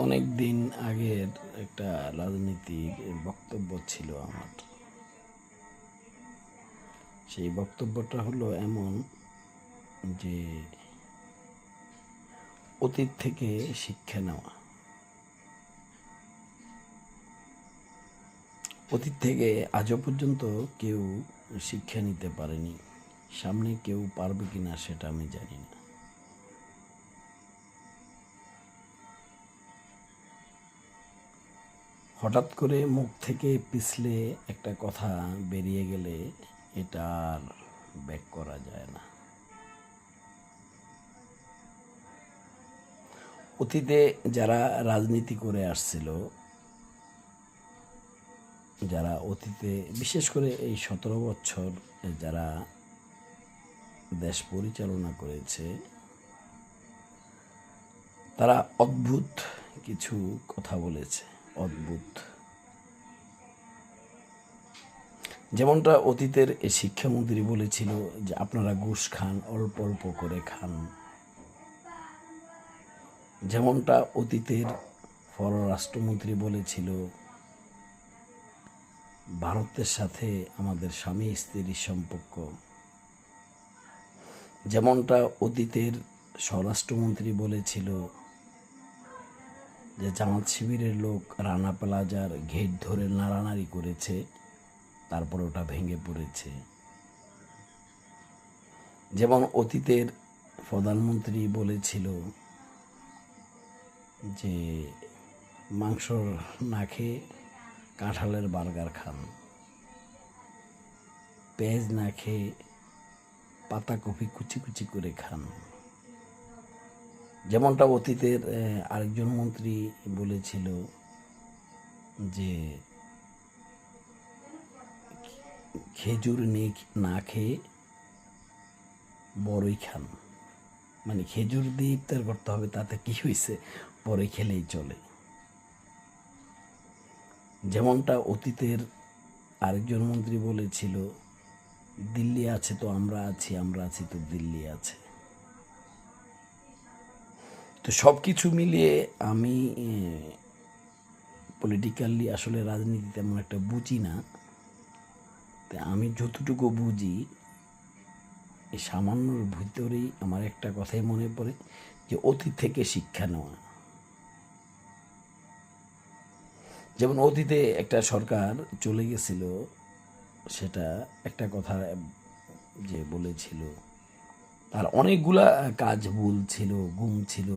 অনেক দিন আগের একটা রাজনীতির বক্তব্য ছিল আমার। সেই বক্তব্যটা হলো এমন যে অতীত থেকে শিক্ষা নেওয়া। অতীত থেকে আজও পর্যন্ত কেউ শিক্ষা নিতে পারেনি, সামনে কেউ পারবে কিনা সেটা আমি জানি না। হঠাৎ করে মুখ থেকে পিছলে একটা কথা বেরিয়ে গেলে এটা আর ব্যাক করা যায় না। অতীতে যারা রাজনীতি করে আসছিল, যারা অতীতে বিশেষ করে এই 17 বছর যারা দেশ পরিচালনা করেছে, তারা অদ্ভুত কিছু কথা বলেছে। অদ্ভুত, যেমনটা অতীতের এই শিক্ষামন্ত্রী বলেছিল যে আপনারা ঘুষ খান, অল্প অল্প করে খান। যেমনটা অতীতের পররাষ্ট্রমন্ত্রী বলেছিল ভারতের সাথে আমাদের স্বামী স্ত্রীর সম্পর্ক। যেমনটা অতীতের স্বরাষ্ট্রমন্ত্রী বলেছিল যে জামাত শিবিরের লোক রানা প্লাজার গেট ধরে নাড়ানাড়ি করেছে, তারপর ওটা ভেঙে পড়েছে। যেমন অতীতের প্রধানমন্ত্রী বলেছিল যে মাংস না খেয়ে কাঁঠালের বার্গার খান, পেঁয়াজ না খেয়ে পাতাকপি কুচি কুচি করে খান। যেমনটা অতীতের আরেকজন মন্ত্রী বলেছিল যে খেজুর না খেয়ে বড়ই খান, মানে খেজুর দিয়ে ইফতার করতে হবে, তাতে কি হয়েছে, বড়ই খেলেই চলে। যেমনটা অতীতের আরেকজন মন্ত্রী বলেছিল দিল্লি আছে তো আমরা আছি, আমরা আছি তো দিল্লি আছে। তো সব কিছু মিলিয়ে আমি পলিটিক্যালি আসলে রাজনীতি তেমন একটা বুঝি না। তা আমি যতটুকু বুঝি এই সামান্যর ভিতরেই আমার একটা কথাই মনে পড়ে যে অতীত থেকে শিক্ষা নেওয়া। যেমন অতীতে একটা সরকার চলে গেছিল, সেটা একটা কথা যে বলেছিল তার অনেকগুলা কাজ ভুল ছিল, গুম ছিল।